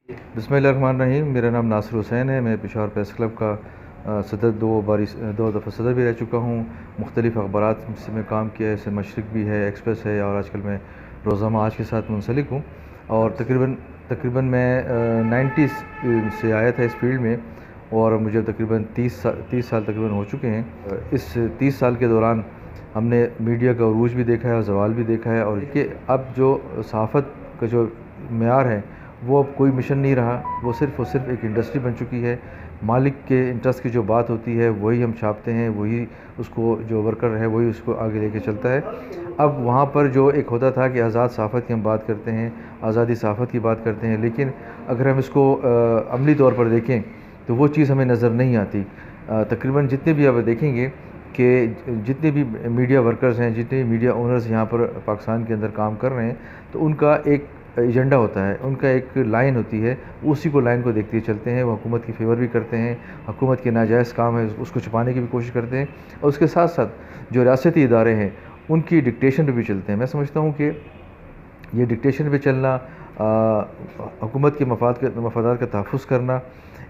बिस्मिल्लाहिर्रहमानिर्रहीम। मेरा नाम नासिर हुसैन है। मैं पेशावर प्रेस क्लब का सदर दो दफ़ा सदर भी रह चुका हूँ। मुख्तलिफ़ अखबारात से मैं काम किया है, जैसे मशरिक भी है, एक्सप्रेस है, और आजकल मैं रोज़नामा आज के साथ मुंसलिक हूँ। और तकरीबन तकरीबन मैं 90s से आया था इस फील्ड में, और मुझे तकरीबन 30 साल तकरीबन हो चुके हैं। इस 30 साल के दौरान हमने मीडिया का उरूज भी देखा है और ज़वाल भी देखा है, और कि अब जो सहाफ़त का जो मेयार है वो अब कोई मिशन नहीं रहा, वो सिर्फ़ एक इंडस्ट्री बन चुकी है। मालिक के इंटरेस्ट की जो बात होती है वही हम छापते हैं, वही उसको जो वर्कर है वही उसको आगे लेके चलता है। अब वहाँ पर जो एक होता था कि आज़ाद सहाफ़त की हम बात करते हैं, आज़ादी सहाफ़त की बात करते हैं, लेकिन अगर हम इसको अमली तौर पर देखें तो वो चीज़ हमें नज़र नहीं आती। तकरीबन जितने भी आप देखेंगे कि जितने भी मीडिया वर्कर्स हैं, जितने भी मीडिया ओनर्स यहाँ पर पाकिस्तान के अंदर काम कर रहे हैं, तो उनका एक एजेंडा होता है, उनका एक लाइन होती है, उसी को लाइन को देखते ही चलते हैं। वो हुकूमत की फेवर भी करते हैं, हुकूमत के नाजायज़ काम है उसको छुपाने की भी कोशिश करते हैं, और उसके साथ साथ जो रियासती इदारे हैं उनकी डिक्टेशन पे भी चलते हैं। मैं समझता हूँ कि ये डिक्टेशन पे चलना, हुकूमत के मफादात का तहफ़्फ़ुज़ करना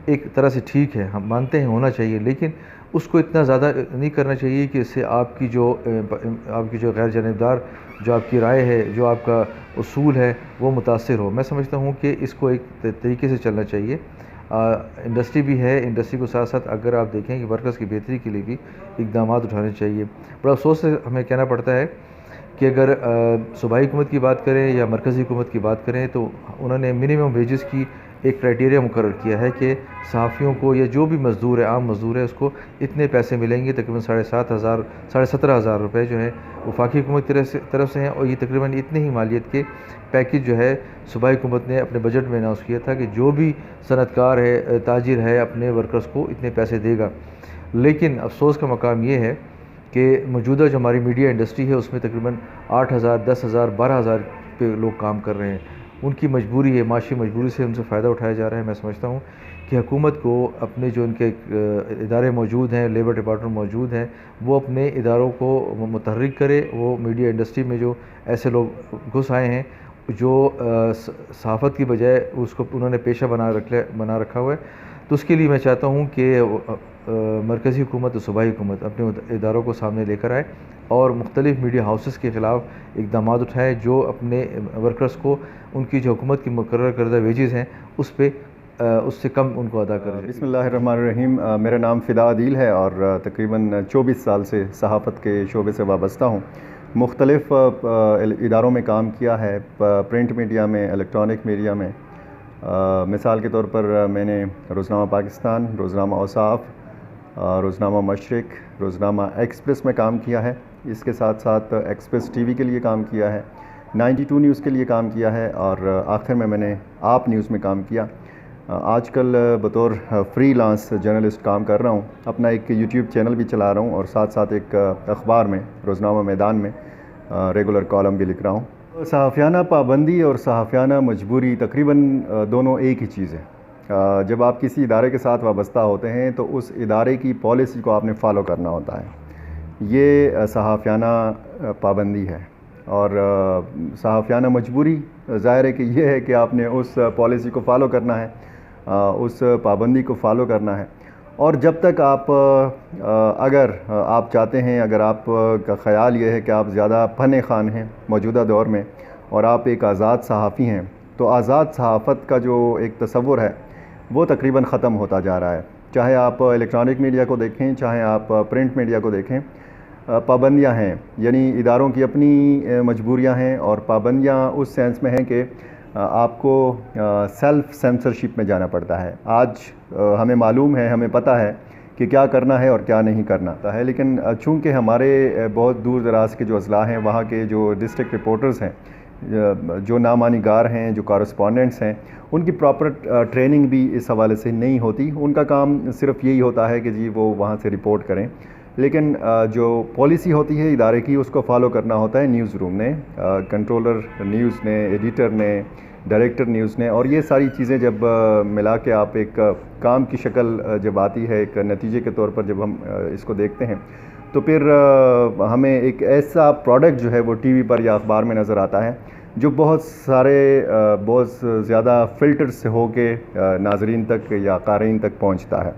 एक तरह से ठीक है, हम मानते हैं होना चाहिए, लेकिन उसको इतना ज़्यादा नहीं करना चाहिए कि इससे आपकी जो गैर जानिबदार जो आपकी राय है, जो आपका उसूल है, वो मुतासिर हो। मैं समझता हूँ कि इसको एक तरीके से चलना चाहिए। इंडस्ट्री भी है, इंडस्ट्री को साथ साथ अगर आप देखें कि वर्कर्स की बेहतरी के लिए भी इक़दामात उठाने चाहिए। बड़ा अफसोस से हमें कहना पड़ता है कि अगर सूबाई हुकूमत की बात करें या मरकज़ी हुकूमत की बात करें, तो उन्होंने मिनिमम वेजेस की एक क्राइटेरिया मुकर्रर किया है कि सहाफ़ियों को या जो भी मज़दूर है, आम मज़दूर है, उसको इतने पैसे मिलेंगे। तकरीबन 7,500 17,500 रुपये जो है वफाकी हुकूमत की तरफ से हैं, और ये तकरीबन इतने ही मालियत के पैकेज जो है सूबाई हुकूमत ने अपने बजट में अनाउंस किया था कि जो भी सनतकार है, ताजिर है, अपने वर्कर्स को इतने पैसे देगा। लेकिन अफसोस का मकाम ये है कि मौजूदा जो हमारी मीडिया इंडस्ट्री है उसमें तकरीबन 8,000, 10,000, 12,000 पे लोग काम कर रहे हैं। उनकी मजबूरी है, माशी मजबूरी से उनसे फ़ायदा उठाया जा रहा है। मैं समझता हूँ कि हुकूमत को अपने जो उनके इदारे मौजूद हैं, लेबर डिपार्टमेंट मौजूद हैं, वो अपने इदारों को मुतहर्रिक करे। वो मीडिया इंडस्ट्री में जो ऐसे लोग घुस आए हैं जो सहाफ़त की बजाय उसको उन्होंने पेशा बना रखा हुआ है, तो उसके लिए मैं चाहता हूँ कि मरकज़ी हुकूमत और सूबाई हुकूमत अपने इदारों को सामने लेकर आए और मुख्तलिफ़ मीडिया हाउसेस के ख़िलाफ़ इक़दामात उठाए, जो अपने वर्कर्स को उनकी जो हुकूमत की मुकर्रर करदा वेजेस हैं उससे कम उनको अदा करें। बिस्मिल्लाहिर्रहमानिर्रहीम। मेरा नाम फ़िदा अदील है और तकरीबन 24 साल से सहाफ़त के शोबे से वाबस्ता हूँ। मुख्तलिफ़ इदारों में काम किया है, प्रिंट मीडिया में, इलेक्ट्रॉनिक मीडिया में। मिसाल के तौर पर मैंने रोज़नामा पाकिस्तान, रोज़नामा औसाफ, रोज़नामा मशरिक, रोज़नामा एक्सप्रेस में काम किया है। इसके साथ साथ एक्सप्रेस टीवी के लिए काम किया है, 92 न्यूज़ के लिए काम किया है, और आखिर में मैंने आप न्यूज़ में काम किया। आजकल बतौर फ्रीलांस जर्नलिस्ट काम कर रहा हूँ। अपना एक यूट्यूब चैनल भी चला रहा हूँ और साथ साथ एक अखबार में, रोज़नामा मैदान में रेगुलर कॉलम भी लिख रहा हूँ। सहाफ़ियाना पाबंदी और सहाफ़ियाना मजबूरी तकरीबन दोनों एक ही चीज़ है। जब आप किसी इदारे के साथ वाबस्ता होते हैं तो उस इदारे की पॉलिसी को आपने फ़ॉलो करना होता है। ये सहाफ़ियाना पाबंदी है, और सहाफ़ियाना मजबूरी ज़ाहिर है कि ये है कि आपने उस पॉलिसी को फ़ॉलो करना है, उस पाबंदी को फ़ॉलो करना है। और जब तक आप अगर आप चाहते हैं, अगर आप का ख़याल ये है कि आप ज़्यादा फ़न ख़ान हैं मौजूदा दौर में और आप एक आज़ाद सहाफ़ी हैं, तो आज़ाद सहाफ़त का जो एक तसव्वुर है वो तकरीबन ख़त्म होता जा रहा है। चाहे आप इलेक्ट्रॉनिक मीडिया को देखें, चाहे आप प्रिंट मीडिया को देखें, पाबंदियाँ हैं, यानी इदारों की अपनी मजबूरियाँ हैं, और पाबंदियाँ उस सेंस में हैं कि आपको सेल्फ़ सेंसरशिप में जाना पड़ता है। आज हमें मालूम है, हमें पता है कि क्या करना है और क्या नहीं करना है, लेकिन चूँकि हमारे बहुत दूर दराज के जो अज़ला हैं, वहाँ के जो डिस्ट्रिक्ट रिपोर्टर्स हैं, जो नामानिगार हैं, जो कॉरेस्पॉन्डेंट्स हैं, उनकी प्रॉपर ट्रेनिंग भी इस हवाले से नहीं होती। उनका काम सिर्फ़ यही होता है कि जी वो वहाँ से रिपोर्ट करें, लेकिन जो पॉलिसी होती है इदारे की उसको फॉलो करना होता है न्यूज़ रूम ने, कंट्रोलर न्यूज़ ने, एडिटर ने, डायरेक्टर न्यूज़ ने। और ये सारी चीज़ें जब मिला के आप एक काम की शक्ल जब आती है, एक नतीजे के तौर पर जब हम इसको देखते हैं, तो फिर हमें एक ऐसा प्रोडक्ट जो है वो टीवी पर या अखबार में नज़र आता है جو بہت زیادہ فلٹر سے ہو کے ناظرین تک یا قارئین تک پہنچتا ہے.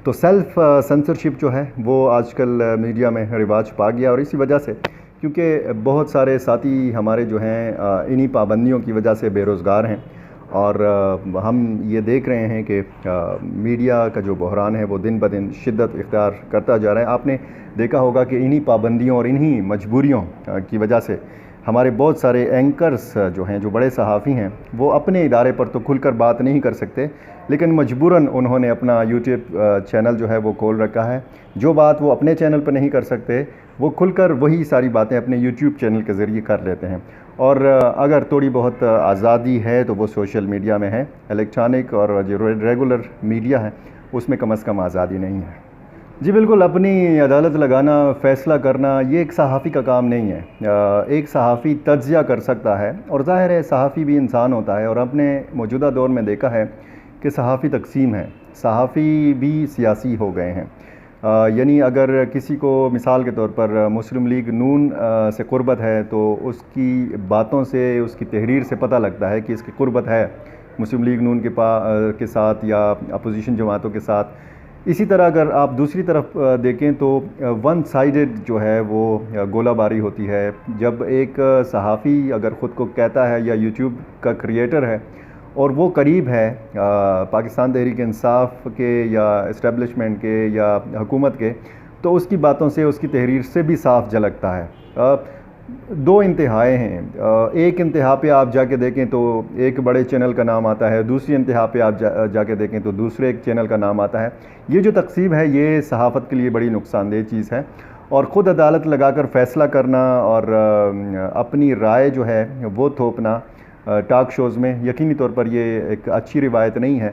تو سیلف سنسرشپ جو ہے وہ آج کل میڈیا میں رواج پا گیا، اور اسی وجہ سے کیونکہ بہت سارے ساتھی ہمارے جو ہیں انہی پابندیوں کی وجہ سے بے روزگار ہیں، اور ہم یہ دیکھ رہے ہیں کہ میڈیا کا جو بحران ہے وہ دن بدن شدت اختیار کرتا جا رہا ہے. آپ نے دیکھا ہوگا کہ انہی پابندیوں اور انہی مجبوریوں کی وجہ سے ہمارے بہت سارے اینکرز جو ہیں، جو بڑے صحافی ہیں، وہ اپنے ادارے پر تو کھل کر بات نہیں کر سکتے، لیکن مجبوراً انہوں نے اپنا یوٹیوب چینل جو ہے وہ کھول رکھا ہے. جو بات وہ اپنے چینل پر نہیں کر سکتے وہ کھل کر وہی ساری باتیں اپنے یوٹیوب چینل کے ذریعے کر لیتے ہیں. اور اگر تھوڑی بہت آزادی ہے تو وہ سوشل میڈیا میں ہے. الیکٹرانک اور جو ریگولر میڈیا ہے اس میں کم از کم آزادی نہیں ہے. جی بالکل، اپنی عدالت لگانا، فیصلہ کرنا، یہ ایک صحافی کا کام نہیں ہے. ایک صحافی تجزیہ کر سکتا ہے، اور ظاہر ہے صحافی بھی انسان ہوتا ہے، اور ہم نے موجودہ دور میں دیکھا ہے کہ صحافی تقسیم ہے، صحافی بھی سیاسی ہو گئے ہیں. یعنی اگر کسی کو مثال کے طور پر مسلم لیگ نون سے قربت ہے تو اس کی باتوں سے، اس کی تحریر سے پتہ لگتا ہے کہ اس کی قربت ہے مسلم لیگ نون کے ساتھ یا اپوزیشن جماعتوں کے ساتھ. اسی طرح اگر آپ دوسری طرف دیکھیں تو ون سائیڈڈ جو ہے وہ گولہ باری ہوتی ہے. جب ایک صحافی اگر خود کو کہتا ہے یا یوٹیوب کا کریٹر ہے اور وہ قریب ہے پاکستان تحریک انصاف کے یا اسٹیبلشمنٹ کے یا حکومت کے، تو اس کی باتوں سے، اس کی تحریر سے بھی صاف جھلکتا ہے. دو انتہائیں ہیں. ایک انتہا پہ آپ جا کے دیکھیں تو ایک بڑے چینل کا نام آتا ہے، دوسری انتہا پہ آپ جا کے دیکھیں تو دوسرے ایک چینل کا نام آتا ہے. یہ جو تقسیم ہے یہ صحافت کے لیے بڑی نقصان دہ چیز ہے. اور خود عدالت لگا کر فیصلہ کرنا اور اپنی رائے جو ہے وہ تھوپنا ٹاک شوز میں، یقینی طور پر یہ ایک اچھی روایت نہیں ہے.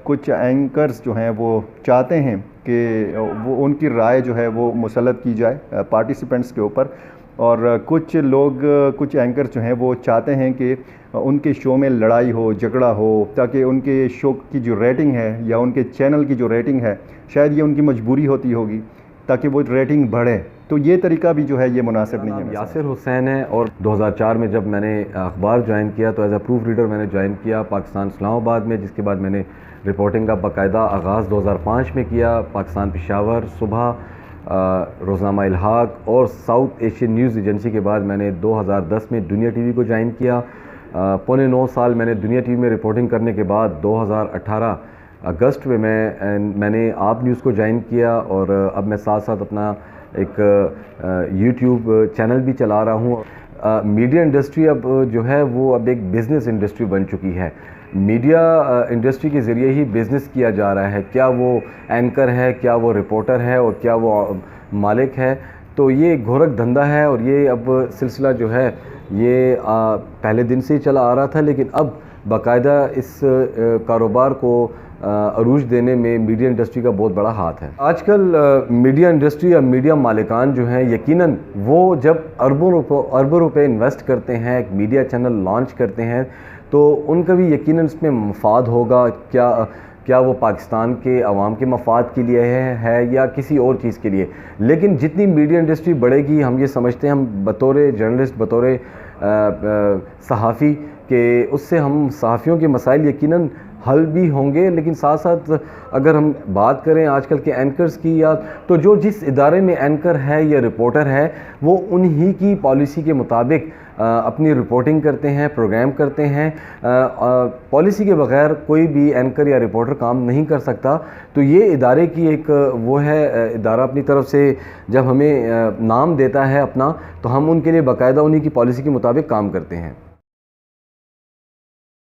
کچھ اینکرز جو ہیں وہ چاہتے ہیں کہ وہ ان کی رائے جو ہے وہ مسلط کی جائے پارٹیسپینٹس کے اوپر، اور کچھ لوگ، کچھ اینکرز جو ہیں وہ چاہتے ہیں کہ ان کے شو میں لڑائی ہو، جھگڑا ہو، تاکہ ان کے شو کی جو ریٹنگ ہے یا ان کے چینل کی جو ریٹنگ ہے، شاید یہ ان کی مجبوری ہوتی ہوگی تاکہ وہ ریٹنگ بڑھے. تو یہ طریقہ بھی جو ہے یہ مناسب نہیں ہے. یاسر حسین ہے، اور 2004 میں جب میں نے اخبار جوائن کیا تو ایز اے پروف ریڈر میں نے جوائن کیا پاکستان اسلام آباد میں، جس کے بعد میں نے رپورٹنگ کا باقاعدہ آغاز 2005 میں کیا. پاکستان پشاور، صبح، روزنامہ الحاق اور ساؤتھ ایشین نیوز ایجنسی کے بعد میں نے 2010 میں دنیا ٹی وی کو جوائن کیا. پونے 9 سال میں نے دنیا ٹی وی میں رپورٹنگ کرنے کے بعد 2018 اگست میں میں نے آپ نیوز کو جوائن کیا، اور اب میں ساتھ ساتھ اپنا ایک یوٹیوب چینل بھی چلا رہا ہوں. میڈیا انڈسٹری اب جو ہے وہ اب ایک بزنس انڈسٹری بن چکی ہے. میڈیا انڈسٹری کے ذریعے ہی بزنس کیا جا رہا ہے. کیا وہ اینکر ہے، کیا وہ رپورٹر ہے، اور کیا وہ مالک ہے. تو یہ گھورک دھندا ہے، اور یہ اب سلسلہ جو ہے یہ پہلے دن سے ہی چلا آ رہا تھا، لیکن اب باقاعدہ اس کاروبار کو عروج دینے میں میڈیا انڈسٹری کا بہت بڑا ہاتھ ہے. آج کل میڈیا انڈسٹری یا میڈیا مالکان جو ہیں یقیناً وہ جب اربوں روپے انویسٹ کرتے ہیں، ایک میڈیا چینل لانچ کرتے ہیں، تو ان کا بھی یقیناً اس میں مفاد ہوگا. کیا وہ پاکستان کے عوام کے مفاد کے لیے ہے یا کسی اور چیز کے لیے. لیکن جتنی میڈیا انڈسٹری بڑھے گی، ہم یہ سمجھتے ہیں، ہم بطور جرنلسٹ، بطور صحافی، کہ اس سے ہم صحافیوں کے مسائل یقیناً حل بھی ہوں گے. لیکن ساتھ ساتھ اگر ہم بات کریں آج کل کے اینکرز کی، یا تو جو جس ادارے میں اینکر ہے یا رپورٹر ہے وہ انہی کی پالیسی کے مطابق اپنی رپورٹنگ کرتے ہیں، پروگرام کرتے ہیں. پالیسی کے بغیر کوئی بھی اینکر یا رپورٹر کام نہیں کر سکتا. تو یہ ادارے کی ایک وہ ہے، ادارہ اپنی طرف سے جب ہمیں نام دیتا ہے اپنا، تو ہم ان کے لیے باقاعدہ انہی کی پالیسی کے مطابق کام کرتے ہیں.